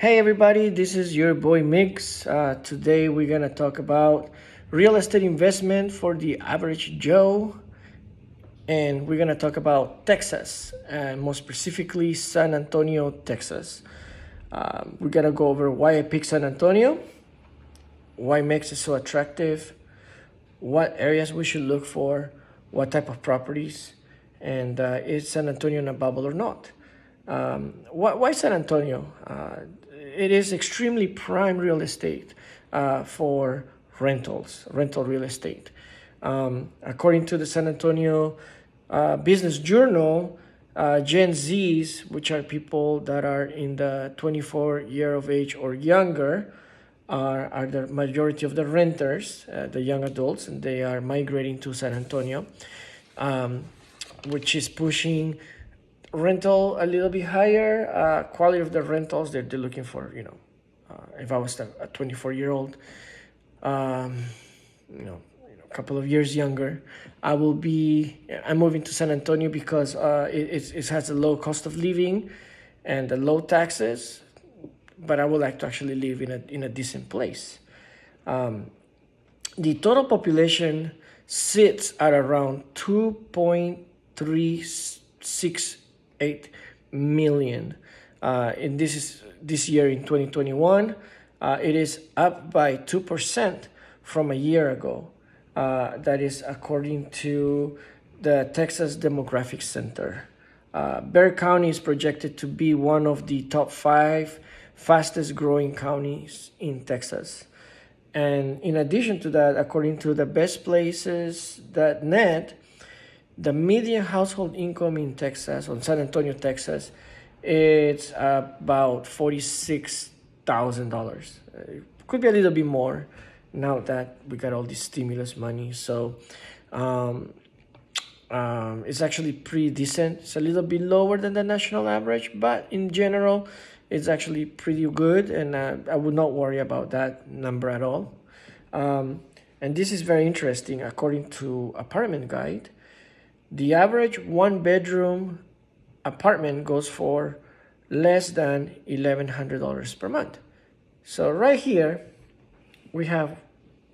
Hey everybody, this is your boy Mix. Today we're gonna talk about real estate investment for the average Joe, and we're gonna talk about Texas, and more specifically San Antonio, Texas. We're gonna go over why I picked San Antonio, why makes it so attractive, what areas we should look for, what type of properties, and is San Antonio in a bubble or not? Why San Antonio? It is extremely prime real estate for rental real estate. According to the San Antonio Business Journal, Gen Zs, which are people that are in the 24 year of age or younger, are the majority of the renters, the young adults, and they are migrating to San Antonio, which is pushing rental a little bit higher. Quality of the rentals they're looking for, if I was a 24-year-old, a couple of years younger, I'm moving to San Antonio because it has a low cost of living and the low taxes, but I would like to actually live in a decent place. The total population sits at around 2.368 million. And this year in 2021, it is up by 2% from a year ago. That is according to the Texas Demographic Center. Bexar County is projected to be one of the top 5 fastest growing counties in Texas. And in addition to that, according to the bestplaces.net, the median household income in Texas, on San Antonio, Texas, it's about $46,000. It could be a little bit more now that we got all this stimulus money. So it's actually pretty decent. It's a little bit lower than the national average, but in general, it's actually pretty good, and I would not worry about that number at all. And this is very interesting. According to Apartment Guide, the average one-bedroom apartment goes for less than $1,100 per month. So right here, we have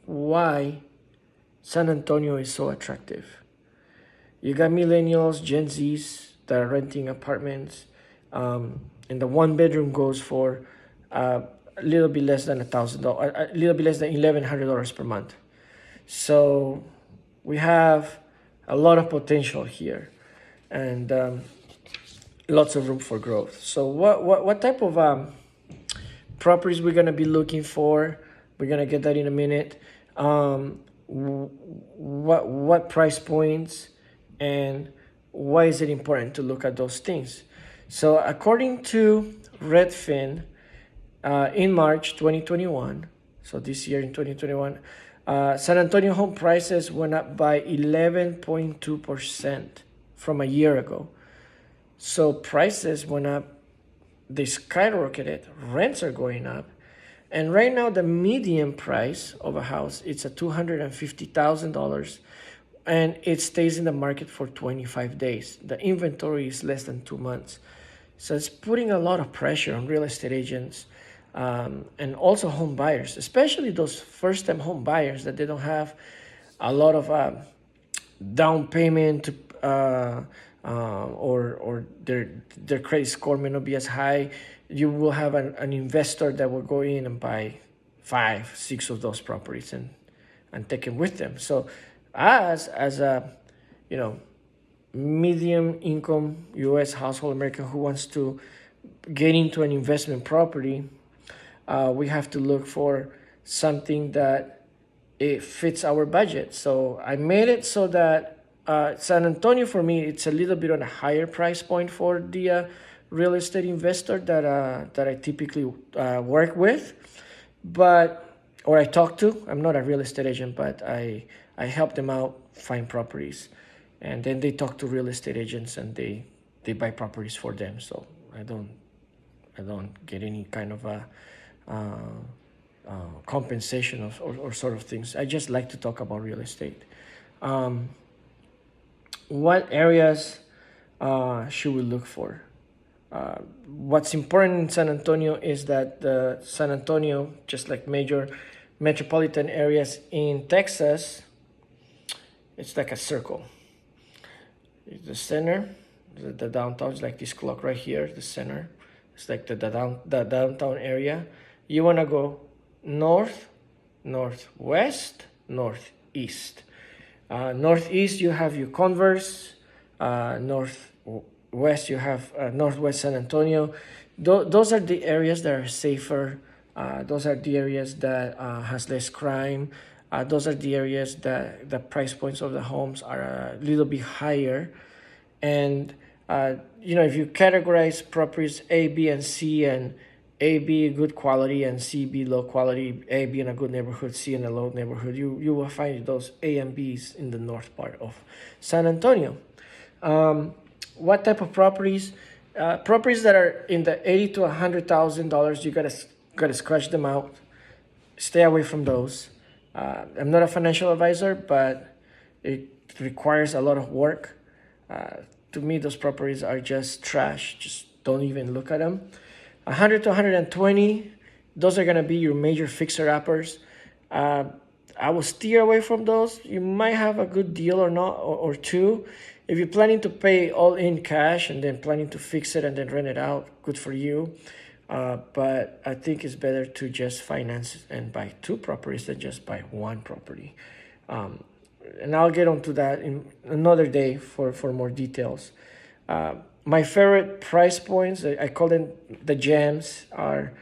why San Antonio is so attractive. You got millennials, Gen Zs that are renting apartments, and the one-bedroom goes for a little bit less than $1,000, a little bit less than $1,100 per month. So we have a lot of potential here, and lots of room for growth. So what type of properties we're gonna be looking for? We're gonna get that in a minute. What price points, and why is it important to look at those things? So according to Redfin, in March 2021, so this year in 2021, San Antonio home prices went up by 11.2% from a year ago. So prices went up, they skyrocketed, rents are going up. And right now the median price of a house, it's at $250,000, and it stays in the market for 25 days. The inventory is less than 2 months. So it's putting a lot of pressure on real estate agents, and also home buyers, especially those first-time home buyers that they don't have a lot of down payment, or their credit score may not be as high. You will have an investor that will go in and buy 5, 6 of those properties and take them with them. So as a medium income U.S. household American who wants to get into an investment property, we have to look for something that it fits our budget. So I made it so that San Antonio, for me, it's a little bit on a higher price point for the real estate investor that I typically work with, or I talk to. I'm not a real estate agent, but I help them out find properties, and then they talk to real estate agents and they buy properties for them. So I don't get any kind of a compensation or sort of things. I just like to talk about real estate. What areas should we look for? What's important in San Antonio is that the San Antonio, just like major metropolitan areas in Texas, it's like a circle. It's the center, the downtown is like this clock right here, the center. It's like the downtown area. You want to go north, northwest, northeast. Northeast, you have your Converse. Northwest, you have Northwest San Antonio. Those are the areas that are safer. Those are the areas that has less crime. Those are the areas that the price points of the homes are a little bit higher. And, if you categorize properties A, B, and C, and A be good quality and C be low quality, A be in a good neighborhood, C in a low neighborhood, you will find those A and B's in the north part of San Antonio. What type of properties? Properties that are in the $80,000 to $100,000, you gotta scratch them out. Stay away from those. I'm not a financial advisor, but it requires a lot of work. To me, those properties are just trash. Just don't even look at them. 100 to 120, those are gonna be your major fixer-uppers. I will steer away from those. You might have a good deal or not, or two. If you're planning to pay all in cash and then planning to fix it and then rent it out, good for you. But I think it's better to just finance and buy two properties than just buy one property. And I'll get onto that in another day for more details. My favorite price points, I call them the gems, are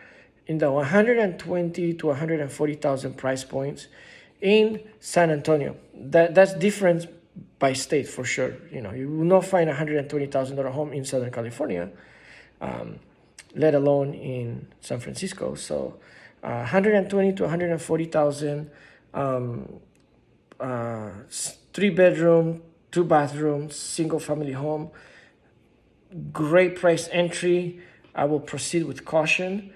in the 120 to 140,000 price points in San Antonio. That's different by state for sure. You will not find a $120,000 home in Southern California, let alone in San Francisco. So 120 to 140,000, 3-bedroom, 2-bathroom, single family home. Great price entry. I will proceed with caution.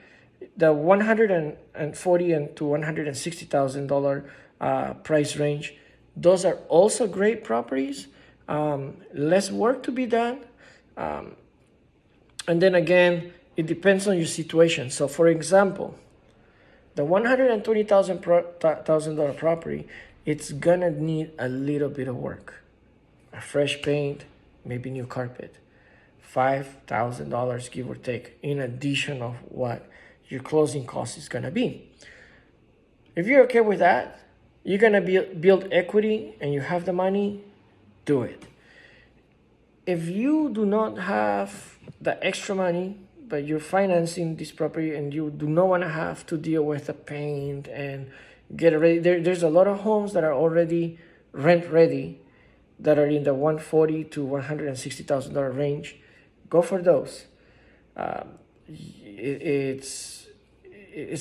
The $140,000 to $160,000 price range, those are also great properties. Less work to be done. And then again, it depends on your situation. So for example, the $120,000 property, it's gonna need a little bit of work. A fresh paint, maybe new carpet. $5,000 give or take, in addition of what your closing cost is gonna be. If you're okay with that, you're gonna build equity and you have the money, do it. If you do not have the extra money, but you're financing this property and you do not wanna have to deal with the paint and get ready, there's a lot of homes that are already rent ready that are in the $140,000 to $160,000 range. Go for those. It's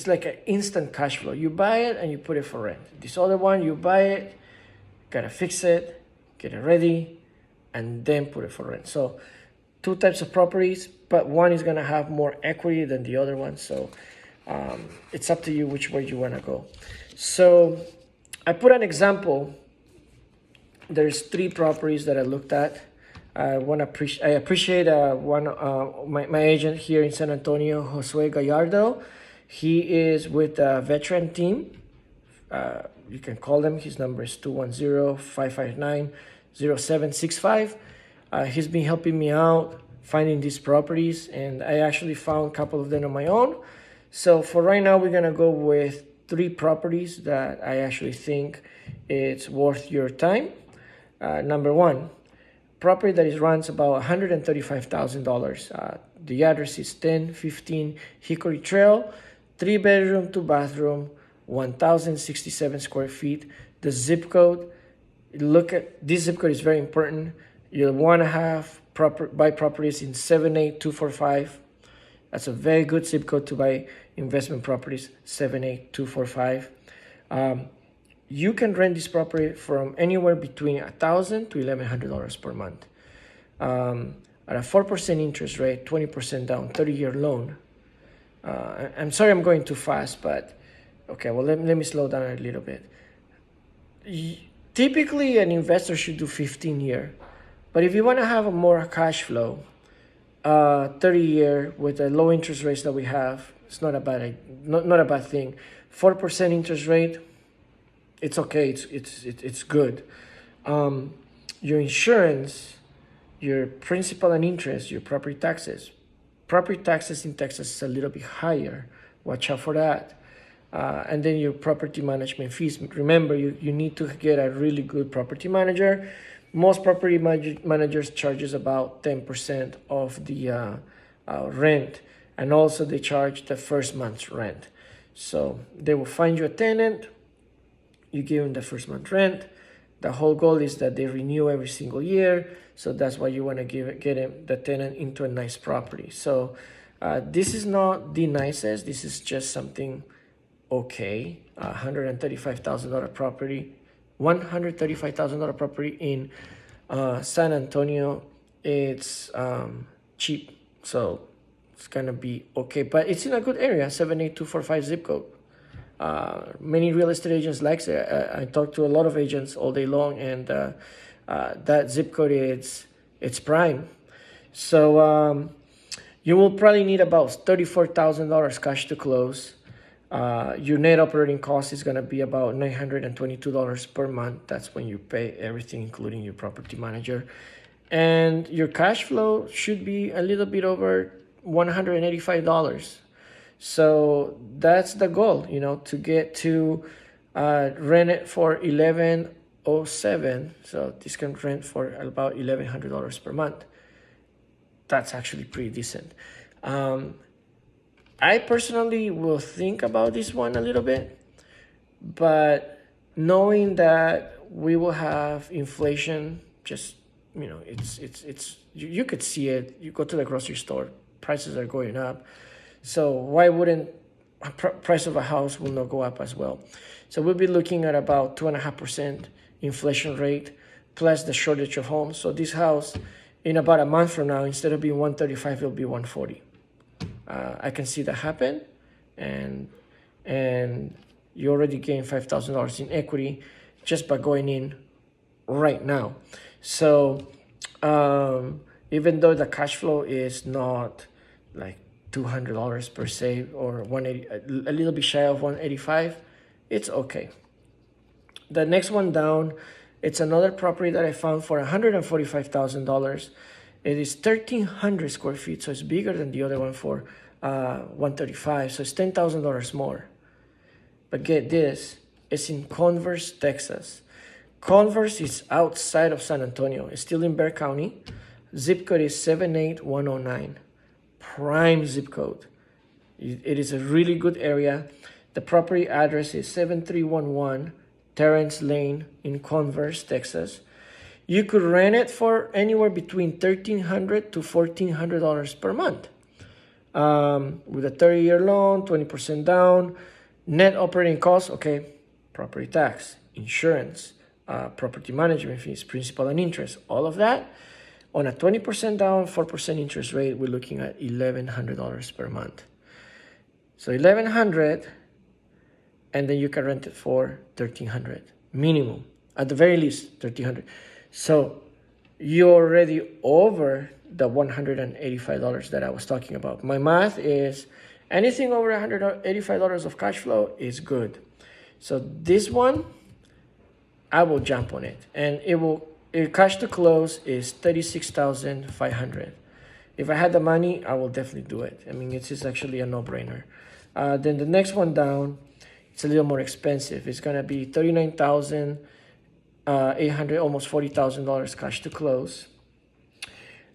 like an instant cash flow. You buy it and you put it for rent. This other one, you buy it, gotta fix it, get it ready, and then put it for rent. So two types of properties, but one is gonna have more equity than the other one. So it's up to you which way you wanna go. So I put an example. There's 3 properties that I looked at. I appreciate my agent here in San Antonio, Josue Gallardo. He is with the veteran team. You can call him. His number is 210-559-0765. He's been helping me out finding these properties, and I actually found a couple of them on my own. So for right now, we're gonna go with 3 properties that I actually think it's worth your time. Number 1, property that runs about $135,000. The address is 1015 Hickory Trail, 3-bedroom, 2-bathroom, 1,067 square feet. The zip code, look at this zip code, is very important. You'll want to buy properties in 78245. That's a very good zip code to buy investment properties, 78245. You can rent this property from anywhere between $1,000 to $1,100 per month. At a 4% interest rate, 20% down, 30-year loan. I'm sorry I'm going too fast, but okay, well, let me slow down a little bit. Typically, an investor should do 15-year, but if you want to have a more cash flow, 30-year with the low interest rates that we have, it's not a bad thing. 4% interest rate, it's okay. It's good. Your insurance, your principal and interest, your property taxes. Property taxes in Texas is a little bit higher. Watch out for that. And then your property management fees. Remember, you need to get a really good property manager. Most property managers charges about 10% of the rent, and also they charge the first month's rent. So they will find you a tenant, you give them the first month rent. The whole goal is that they renew every single year. So that's why you want to get the tenant into a nice property. So this is not the nicest. This is just something okay. $135,000 property. $135,000 property in San Antonio. It's cheap, so it's gonna be okay. But it's in a good area, 78245 zip code. Many real estate agents like it. I talk to a lot of agents all day long, and that zip code it's prime. So you will probably need about $34,000 cash to close. Your net operating cost is going to be about $922 per month. That's when you pay everything, including your property manager. And your cash flow should be a little bit over $185. So that's the goal, to get to rent it for $1,107. So this can rent for about $1,100 per month. That's actually pretty decent. I personally will think about this one a little bit, but knowing that we will have inflation, just it's you could see it. You go to the grocery store, prices are going up. So why wouldn't price of a house will not go up as well? So we'll be looking at about 2.5% inflation rate plus the shortage of homes. So this house, in about a month from now, instead of being 135, it'll be 140. I can see that happen, and you already gain $5,000 in equity just by going in right now. So even though the cash flow is not like $200 per se, or 180, a little bit shy of 185, it's okay. The next one down, it's another property that I found for $145,000. It is 1,300 square feet, so it's bigger than the other one for 135. So it's $10,000 more. But get this, it's in Converse, Texas. Converse is outside of San Antonio. It's still in Bexar County. Zip code is 78109. Prime zip code. It is a really good area. The property address is 7311 Terrence Lane in Converse, Texas. You could rent it for anywhere between $1,300 to $1,400 per month. With a 30-year loan, 20% down, net operating costs, okay, property tax, insurance, property management fees, principal and interest, all of that. On a 20% down, 4% interest rate, we're looking at $1,100 per month. So $1,100, and then you can rent it for $1,300 minimum, at the very least $1,300. So you're already over the $185 that I was talking about. My math is anything over $185 of cash flow is good. So this one, I will jump on it, and cash to close is $36,500. If I had the money, I will definitely do it. I mean, it's actually a no-brainer. Then the next one down, it's a little more expensive. It's gonna be $39,800, almost $40,000 cash to close.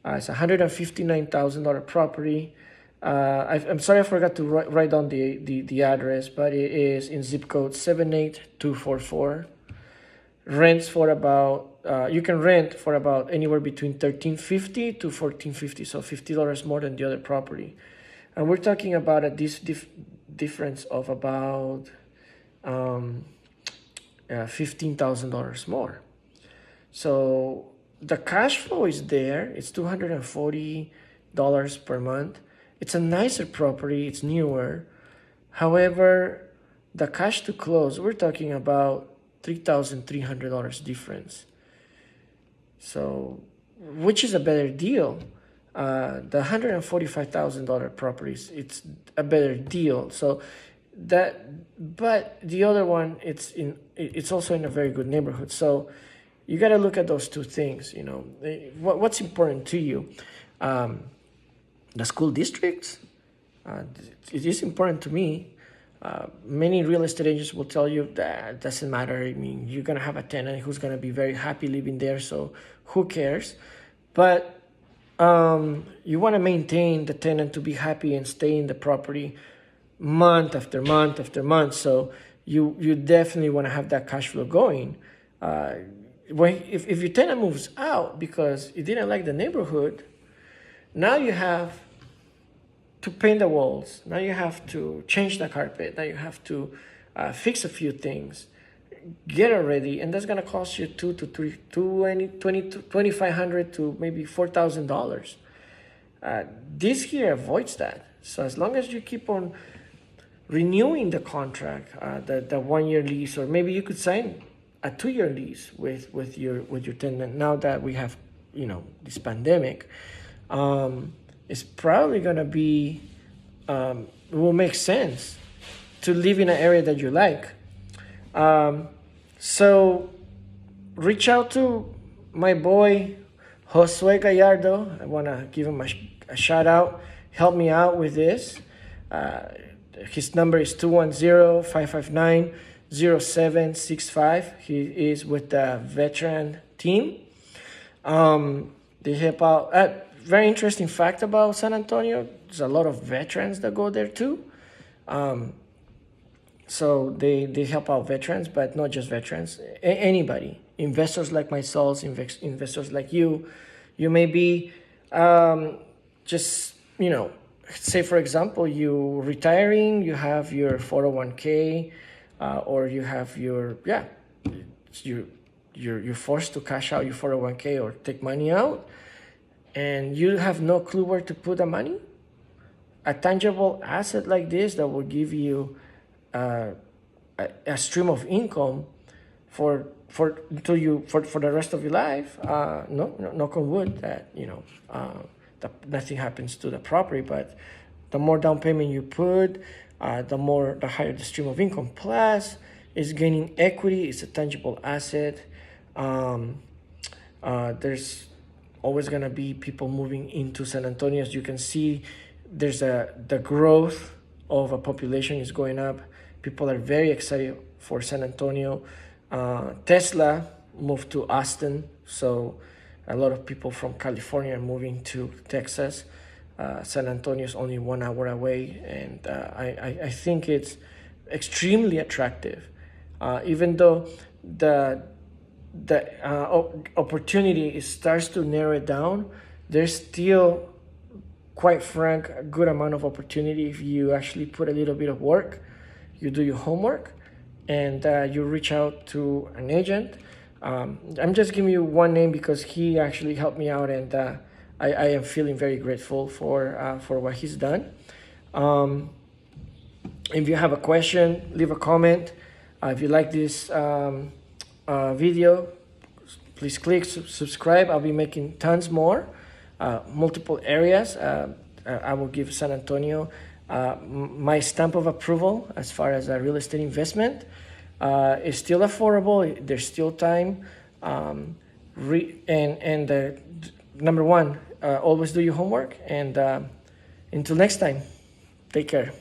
It's a $159,000 property. I'm sorry I forgot to write down the address, but it is in zip code 78244. Rents for about you can rent for about anywhere between $1,350 to $1,450, so $50 more than the other property, and we're talking about a difference of about $15,000 more. So the cash flow is there. It's $240 per month. It's a nicer property. It's newer. However, the cash to close, we're talking about $3,300 difference. So, which is a better deal? The $145,000 properties, it's a better deal. So that, but the other one, it's also in a very good neighborhood. So you got to look at those two things. What's important to you. The school districts, it is important to me. Many real estate agents will tell you that it doesn't matter. I mean, you're going to have a tenant who's going to be very happy living there, so who cares? But you want to maintain the tenant to be happy and stay in the property month after month after month. So you definitely want to have that cash flow going. If your tenant moves out because you didn't like the neighborhood, now you have to paint the walls. Now you have to change the carpet. Now you have to fix a few things, get it ready, and that's gonna cost you $2,500 to maybe $4,000. This here avoids that. So as long as you keep on renewing the contract, the 1-year lease, or maybe you could sign a 2-year lease with your tenant. Now that we have this pandemic, it's probably gonna be it will make sense to live in an area that you like. So reach out to my boy Josue Gallardo. I want to give him a shout out. Help me out with this. His number is 210-559-0765. He is with the veteran team. They help out. Very interesting fact about San Antonio, there's a lot of veterans that go there too. So they help out veterans, but not just veterans, anybody. Investors like myself, investors like you. You may be just, say for example, you retiring, you have your 401k, or you have you're forced to cash out your 401k or take money out, and you have no clue where to put the money. A tangible asset like this that will give you a stream of income for the rest of your life. Knock on wood that that nothing happens to the property, but the more down payment you put, the higher the stream of income. Plus, it's gaining equity. It's a tangible asset. There's always gonna be people moving into San Antonio. As you can see, there's the growth of a population is going up. People are very excited for San Antonio. Tesla moved to Austin, so a lot of people from California are moving to Texas. San Antonio is only 1 hour away, and I think it's extremely attractive. Even though the opportunity starts to narrow it down, there's still, quite frank, a good amount of opportunity if you actually put a little bit of work, you do your homework, and you reach out to an agent. I'm just giving you one name because he actually helped me out, and I am feeling very grateful for what he's done. If you have a question, leave a comment. If you like this video, please click subscribe. I'll be making tons more, multiple areas. I will give San Antonio my stamp of approval as far as a real estate investment. It's still affordable. There's still time. Number one, always do your homework. And until next time, take care.